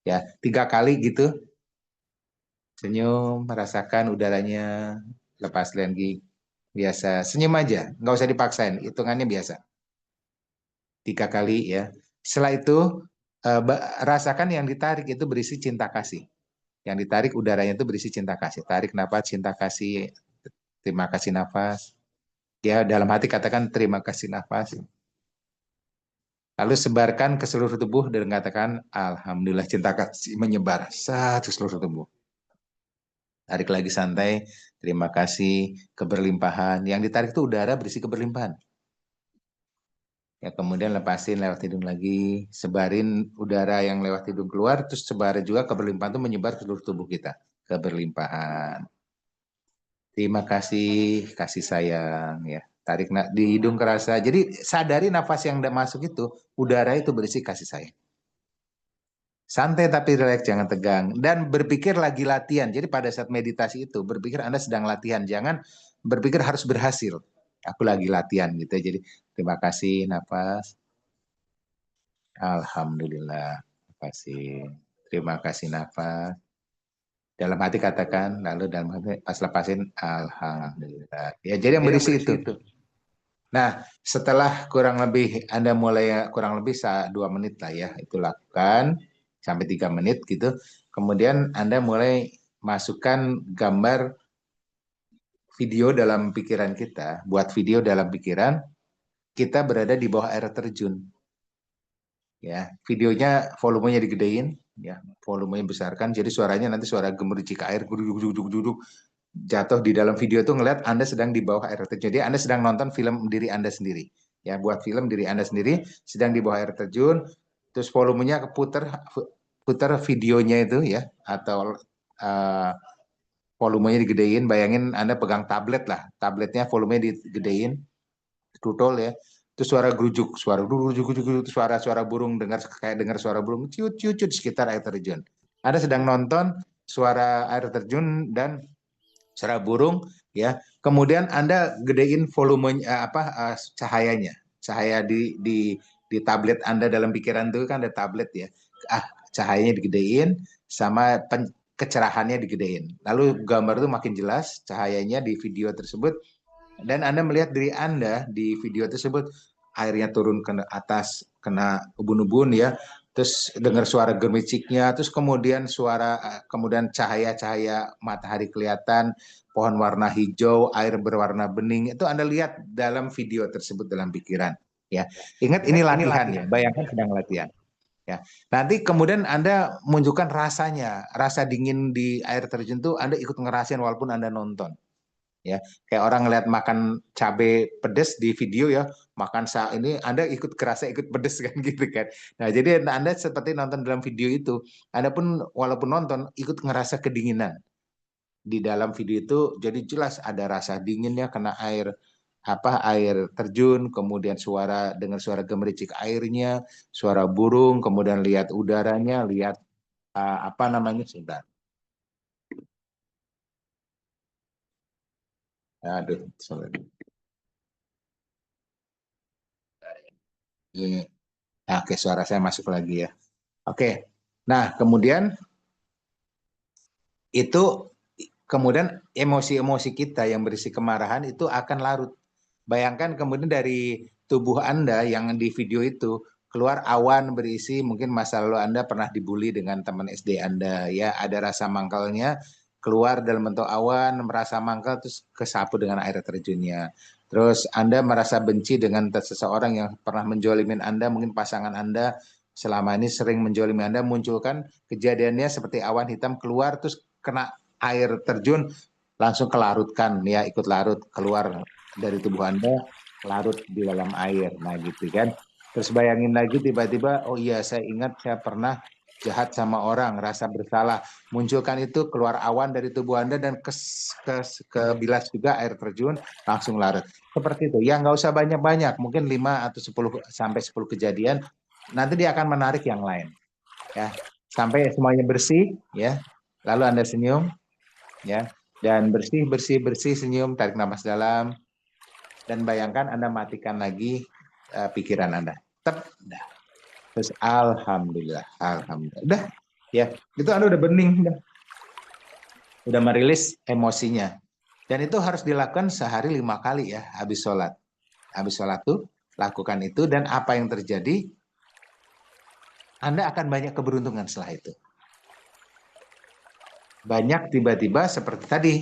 Ya, 3 kali gitu. Senyum, merasakan udaranya, lepas lagi. Biasa, senyum aja, nggak usah dipaksain, hitungannya biasa. 3 kali ya. Setelah itu rasakan yang ditarik itu berisi cinta kasih. Yang ditarik udaranya itu berisi cinta kasih. Tarik nafas, cinta kasih, terima kasih nafas. Ya, dalam hati katakan terima kasih nafas. Lalu sebarkan ke seluruh tubuh dan katakan alhamdulillah, cinta kasih menyebar satu seluruh tubuh. Tarik lagi santai, terima kasih, keberlimpahan. Yang ditarik itu udara berisi keberlimpahan. Ya, kemudian lepasin lewat hidung lagi, sebarin udara yang lewat hidung keluar, terus sebarin juga keberlimpahan itu menyebar ke seluruh tubuh kita. Keberlimpahan. Terima kasih, kasih sayang, ya. Tarik di hidung kerasa. Jadi sadari nafas yang masuk itu, udara itu berisi kasih sayang. Santai tapi relax, jangan tegang. Dan berpikir lagi latihan. Jadi pada saat meditasi itu, berpikir Anda sedang latihan. Jangan berpikir harus berhasil. Aku lagi latihan gitu. Jadi terima kasih, nafas. Alhamdulillah. Terima kasih, nafas. Dalam hati katakan, lalu dalam hati pas lepasin, alhamdulillah. Ya, jadi yang berisi itu. Nah, setelah kurang lebih Anda mulai kurang lebih 2 menit lah ya, itu lakukan sampai 3 menit gitu. Kemudian Anda mulai masukkan gambar video dalam pikiran kita, buat video dalam pikiran kita berada di bawah air terjun. Ya, videonya volumenya digedein, ya, volumenya besarkan, jadi suaranya nanti suara gemericik air, guduk, jatuh di dalam video itu ngeliat Anda sedang di bawah air terjun. Jadi Anda sedang nonton film diri Anda sendiri. Ya, buat film diri Anda sendiri sedang di bawah air terjun, terus volumenya putar videonya itu ya, atau volumenya digedein, bayangin Anda pegang tablet lah, tabletnya volumenya digedein, tutol ya, itu suara gerujuk, suara burung, kayak dengar suara burung ciut ciut ciut di sekitar air terjun. Anda sedang nonton suara air terjun dan suara burung ya, kemudian Anda gedein volumenya cahayanya, cahaya di tablet Anda, dalam pikiran itu kan ada tablet ya, cahayanya digedein sama kecerahannya digedein, lalu gambar itu makin jelas cahayanya di video tersebut, dan Anda melihat diri Anda di video tersebut, airnya turun ke atas, kena ubun-ubun ya, terus dengar suara gemiciknya, terus kemudian kemudian cahaya-cahaya matahari kelihatan, pohon warna hijau, air berwarna bening, itu Anda lihat dalam video tersebut dalam pikiran ya. Ingat ini latihan ya, bayangkan sedang latihan. Ya. Nanti kemudian Anda menunjukkan rasanya, rasa dingin di air terjun itu Anda ikut ngerasain walaupun Anda nonton. Ya, kayak orang ngeliat makan cabai pedes di video ya, makan ini Anda ikut kerasa ikut pedes kan gitu kan. Nah, jadi Anda seperti nonton dalam video itu, Anda pun walaupun nonton ikut ngerasa kedinginan. Di dalam video itu jadi jelas ada rasa dinginnya kena air terjun, kemudian dengar suara gemericik airnya, suara burung, kemudian lihat udaranya, lihat sebentar. Aduh, sorry. Oke, suara saya masuk lagi ya. Oke, nah kemudian emosi-emosi kita yang berisi kemarahan itu akan larut. Bayangkan kemudian dari tubuh Anda yang di video itu keluar awan berisi mungkin masa lalu Anda pernah dibully dengan teman SD Anda ya, ada rasa mangkalnya keluar dalam bentuk awan, merasa mangkal terus kesapu dengan air terjunnya. Terus Anda merasa benci dengan seseorang yang pernah menjolimin Anda, mungkin pasangan Anda selama ini sering menjolimi Anda, munculkan kejadiannya seperti awan hitam keluar terus kena air terjun, langsung kelarutkan ya, ikut larut keluar dari tubuh Anda, larut di dalam air. Nah gitu kan. Terus bayangin lagi tiba-tiba, oh iya saya ingat saya pernah jahat sama orang, rasa bersalah. Munculkan itu, keluar awan dari tubuh Anda dan kebilas juga air terjun, langsung larut. Seperti itu. Ya nggak usah banyak-banyak, mungkin 5 atau 10 kejadian, nanti dia akan menarik yang lain. Ya, sampai semuanya bersih ya. Lalu Anda senyum ya. Dan bersih senyum, tarik napas dalam, dan bayangkan Anda matikan lagi pikiran Anda. Terus alhamdulillah. Udah ya, itu Anda udah bening, udah merilis emosinya. Dan itu harus dilakukan sehari 5 kali ya, habis sholat. Habis sholat tuh lakukan itu, dan apa yang terjadi? Anda akan banyak keberuntungan setelah itu. Banyak tiba-tiba seperti tadi,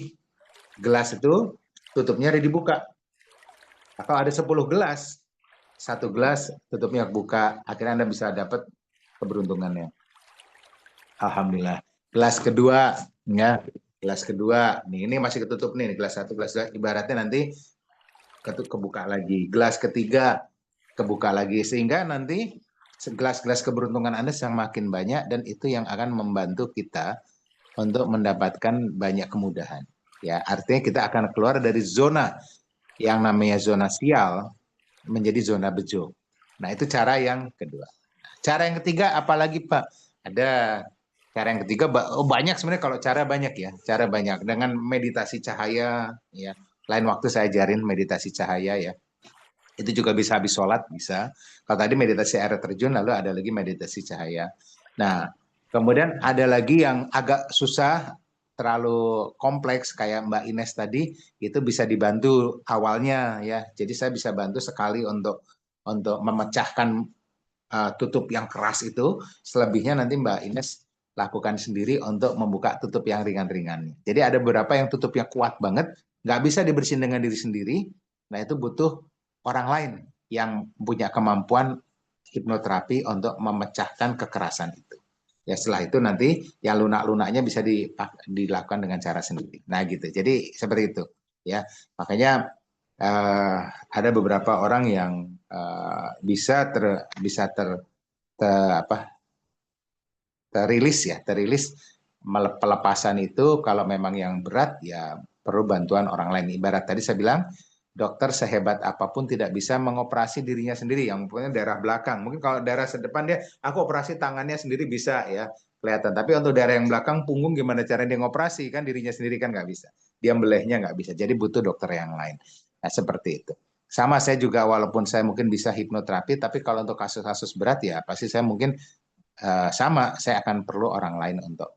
gelas itu tutupnya ada dibuka. Atau ada 10 gelas, 1 gelas tutupnya buka, akhirnya Anda bisa dapat keberuntungannya. Alhamdulillah. Gelas kedua, ya, gelas kedua, nih ini masih ketutup nih, gelas 1, gelas 2, ibaratnya nanti kebuka lagi. Gelas ketiga kebuka lagi, sehingga nanti gelas-gelas keberuntungan Anda semakin banyak, dan itu yang akan membantu kita untuk mendapatkan banyak kemudahan. Ya, artinya kita akan keluar dari zona yang namanya zona sial menjadi zona bejo. Nah, itu cara yang kedua. Cara yang ketiga apalagi Pak? Ada cara yang ketiga, banyak sebenarnya, kalau cara banyak ya, cara banyak dengan meditasi cahaya ya. Lain waktu saya ajarin meditasi cahaya ya. Itu juga bisa habis sholat, bisa. Kalau tadi meditasi air terjun, lalu ada lagi meditasi cahaya. Nah, kemudian ada lagi yang agak susah, terlalu kompleks kayak Mbak Ines tadi, itu bisa dibantu awalnya ya. Jadi saya bisa bantu sekali untuk memecahkan tutup yang keras itu. Selebihnya nanti Mbak Ines lakukan sendiri untuk membuka tutup yang ringan-ringan. Jadi ada beberapa yang tutupnya kuat banget, nggak bisa dibersihin dengan diri sendiri. Nah itu butuh orang lain yang punya kemampuan hipnoterapi untuk memecahkan kekerasan itu. Ya setelah itu nanti yang lunak-lunaknya bisa dilakukan dengan cara sendiri. Nah gitu. Jadi seperti itu. Ya makanya ada beberapa orang yang bisa terilis pelepasan itu kalau memang yang berat ya perlu bantuan orang lain. Ibarat tadi saya bilang, dokter sehebat apapun tidak bisa mengoperasi dirinya sendiri, yang punya daerah belakang. Mungkin kalau daerah sedepan dia, aku operasi tangannya sendiri bisa ya, kelihatan. Tapi untuk daerah yang belakang, punggung gimana cara dia ngoperasi, kan dirinya sendiri kan nggak bisa. Dia belehnya nggak bisa, jadi butuh dokter yang lain. Nah, seperti itu. Sama saya juga, walaupun saya mungkin bisa hipnoterapi, tapi kalau untuk kasus-kasus berat ya pasti saya mungkin sama, saya akan perlu orang lain untuk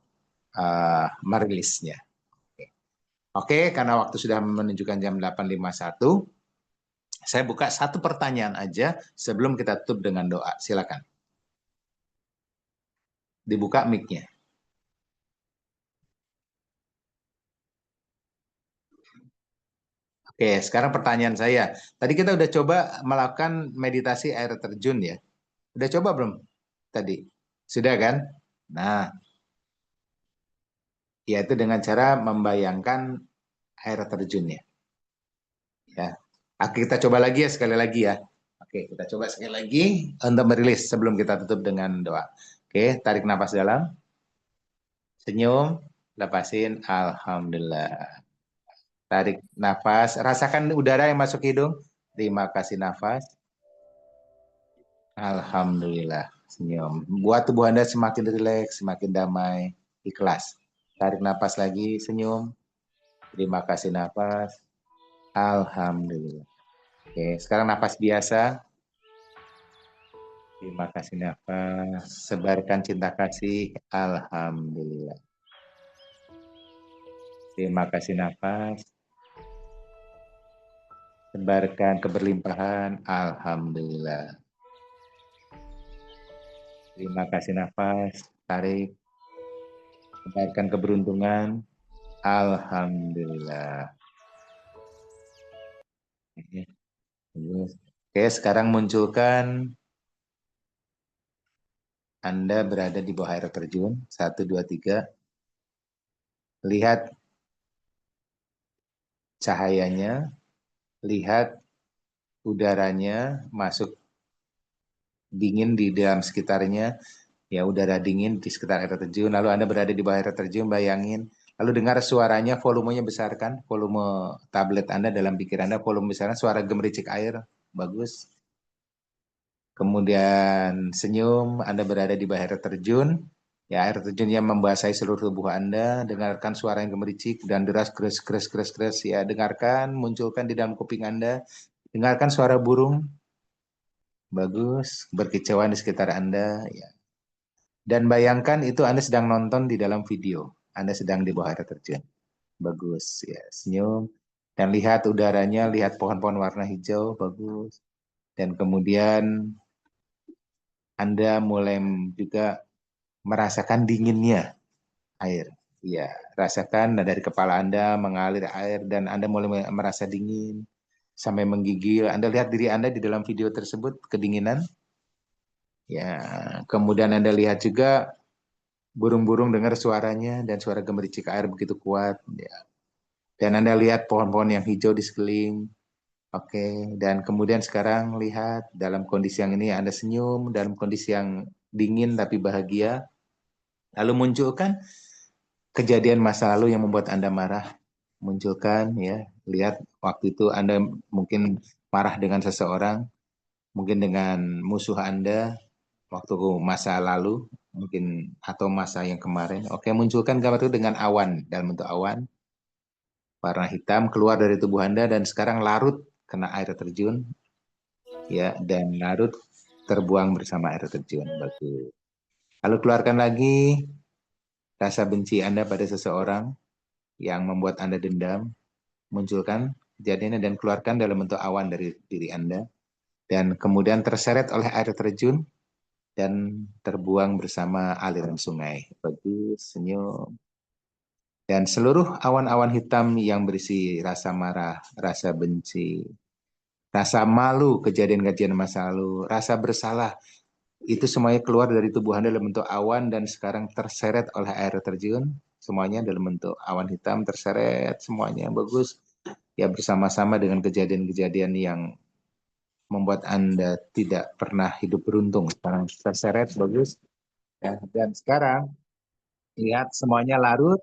merilisnya. Oke, karena waktu sudah menunjukkan jam 8.51, saya buka satu pertanyaan aja sebelum kita tutup dengan doa. Silakan. Dibuka mic-nya. Oke, sekarang pertanyaan saya. Tadi kita udah coba melakukan meditasi air terjun ya. Udah coba belum tadi? Sudah kan? Nah, yaitu dengan cara membayangkan air terjunnya. Ya. Oke, kita coba lagi ya, sekali lagi ya. Oke, kita coba sekali lagi untuk merilis sebelum kita tutup dengan doa. Oke, tarik nafas dalam. Senyum, lepasin. Alhamdulillah. Tarik nafas, rasakan udara yang masuk hidung. Terima kasih nafas. Alhamdulillah. Senyum. Buat tubuh Anda semakin rileks, semakin damai, ikhlas. Tarik nafas lagi, senyum. Terima kasih nafas. Alhamdulillah. Oke, sekarang nafas biasa. Terima kasih nafas. Sebarkan cinta kasih. Alhamdulillah. Terima kasih nafas. Sebarkan keberlimpahan. Alhamdulillah. Terima kasih nafas. Tarik. Sebarkan keberuntungan. Alhamdulillah. Oke, sekarang munculkan Anda berada di bawah air terjun. 1, 2, 3. Lihat cahayanya, lihat udaranya masuk dingin di dalam sekitarnya, ya udara dingin di sekitar air terjun. Lalu Anda berada di bawah air terjun, bayangin. Lalu dengar suaranya, volumenya besarkan, volume tablet Anda dalam pikiran Anda, volume besarkan, suara gemericik air, bagus. Kemudian senyum, Anda berada di bawah air terjun, ya air terjun yang membasahi seluruh tubuh Anda, dengarkan suara yang gemericik dan deras, kres, ya dengarkan, munculkan di dalam kuping Anda, dengarkan suara burung, bagus, berkicauan di sekitar Anda, ya. Dan bayangkan itu Anda sedang nonton di dalam video, Anda sedang di bawah air terjun, bagus, ya senyum, dan lihat udaranya, lihat pohon-pohon warna hijau, bagus, dan kemudian Anda mulai juga merasakan dinginnya air. Ya, rasakan dari kepala Anda mengalir air dan Anda mulai merasa dingin sampai menggigil. Anda lihat diri Anda di dalam video tersebut kedinginan. Ya, kemudian Anda lihat juga burung-burung dengar suaranya dan suara gemericik air begitu kuat. Ya. Dan Anda lihat pohon-pohon yang hijau di sekeliling. Oke, dan kemudian sekarang lihat dalam kondisi yang ini Anda senyum, dalam kondisi yang dingin tapi bahagia. Lalu munculkan kejadian masa lalu yang membuat Anda marah. Munculkan ya, lihat waktu itu Anda mungkin marah dengan seseorang, mungkin dengan musuh Anda waktu masa lalu, mungkin atau masa yang kemarin. Oke, munculkan gambar itu dengan awan, dalam bentuk awan warna hitam keluar dari tubuh Anda dan sekarang larut kena air terjun. Ya, dan larut terbuang bersama air terjun. Bagus. Lalu keluarkan lagi rasa benci Anda pada seseorang yang membuat Anda dendam, munculkan kejadiannya dan keluarkan dalam bentuk awan dari diri Anda. Dan kemudian terseret oleh air terjun dan terbuang bersama aliran sungai. Bagus, senyum. Dan seluruh awan-awan hitam yang berisi rasa marah, rasa benci, rasa malu, kejadian-kejadian masa lalu, rasa bersalah, itu semuanya keluar dari tubuh Anda dalam bentuk awan dan sekarang terseret oleh air terjun. Semuanya dalam bentuk awan hitam terseret semuanya. Bagus. Ya bersama-sama dengan kejadian-kejadian yang membuat Anda tidak pernah hidup beruntung. Sekarang terseret, bagus. Ya, dan sekarang Lihat semuanya larut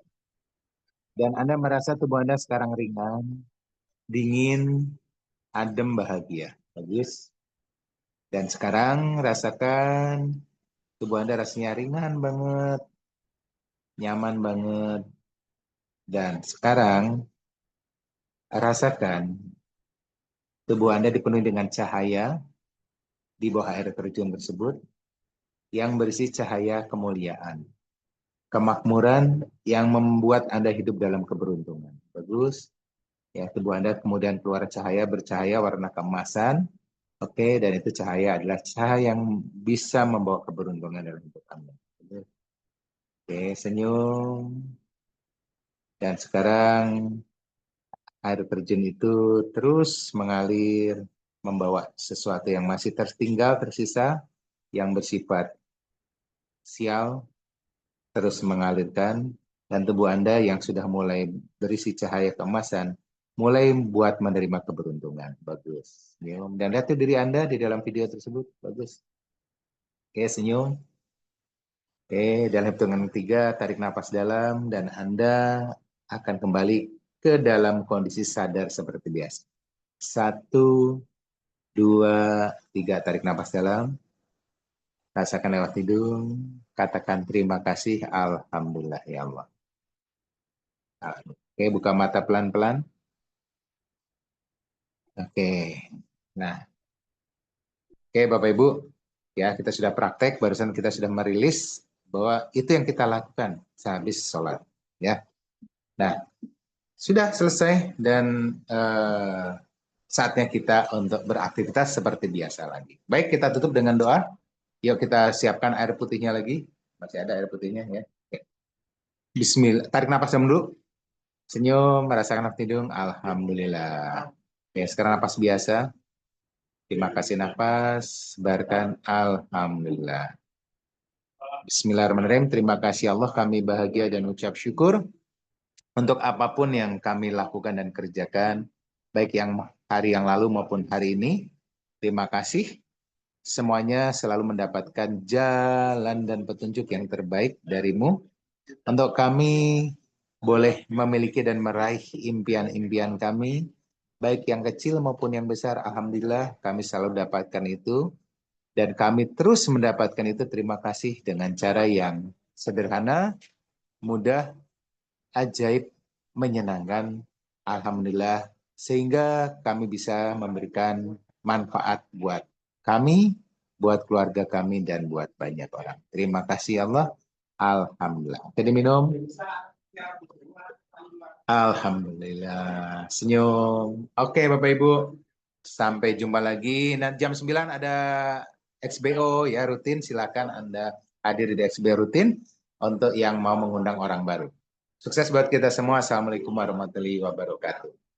dan Anda merasa tubuh Anda sekarang ringan, dingin, adem, bahagia. Bagus. Dan sekarang rasakan tubuh Anda rasanya ringan banget, nyaman banget. Dan sekarang rasakan tubuh Anda dipenuhi dengan cahaya di bawah air terjun tersebut yang berisi cahaya kemuliaan, kemakmuran yang membuat Anda hidup dalam keberuntungan. Bagus. Ya, tubuh Anda kemudian keluar cahaya bercahaya warna keemasan. Oke, dan itu cahaya adalah cahaya yang bisa membawa keberuntungan dalam hidup Anda. Oke, senyum. Dan sekarang air terjun itu terus mengalir, membawa sesuatu yang masih tertinggal, tersisa, yang bersifat sial, terus mengalirkan, dan tubuh Anda yang sudah mulai berisi cahaya keemasan, mulai buat menerima keberuntungan. Bagus. Senyum. Dan lihat tuh diri Anda di dalam video tersebut. Bagus. Oke, senyum. Oke, dalam hitungan 3, tarik nafas dalam, dan Anda akan kembali ke dalam kondisi sadar seperti biasa. 1, 2, 3, tarik nafas dalam. Rasakan lewat hidung, katakan terima kasih, alhamdulillah ya Allah. Oke, buka mata pelan-pelan. Oke, nah, oke Bapak Ibu, ya kita sudah praktek, barusan kita sudah merilis bahwa itu yang kita lakukan sehabis sholat. Ya, nah sudah selesai dan saatnya kita untuk beraktivitas seperti biasa lagi. Baik, kita tutup dengan doa. Yuk kita siapkan air putihnya lagi. Masih ada air putihnya ya. Oke. Bismillah. Tarik nafas dulu. Senyum, merasakan nafas hidung. Alhamdulillah. Oke, sekarang nafas biasa. Terima kasih nafas. Sebarkan. Alhamdulillah. Bismillahirrahmanirrahim. Terima kasih Allah. Kami bahagia dan ucap syukur untuk apapun yang kami lakukan dan kerjakan. Baik yang hari yang lalu maupun hari ini. Terima kasih. Semuanya selalu mendapatkan jalan dan petunjuk yang terbaik darimu. Untuk kami boleh memiliki dan meraih impian-impian kami, baik yang kecil maupun yang besar, alhamdulillah kami selalu dapatkan itu. Dan kami terus mendapatkan itu, terima kasih dengan cara yang sederhana, mudah, ajaib, menyenangkan, alhamdulillah, sehingga kami bisa memberikan manfaat buat kami, buat keluarga kami, dan buat banyak orang. Terima kasih Allah. Alhamdulillah. Jadi minum. Alhamdulillah. Senyum. Oke Bapak Ibu. Sampai jumpa lagi. Nah, jam 9 ada XBO ya rutin. Silakan Anda hadir di XBO rutin untuk yang mau mengundang orang baru. Sukses buat kita semua. Assalamualaikum warahmatullahi wabarakatuh.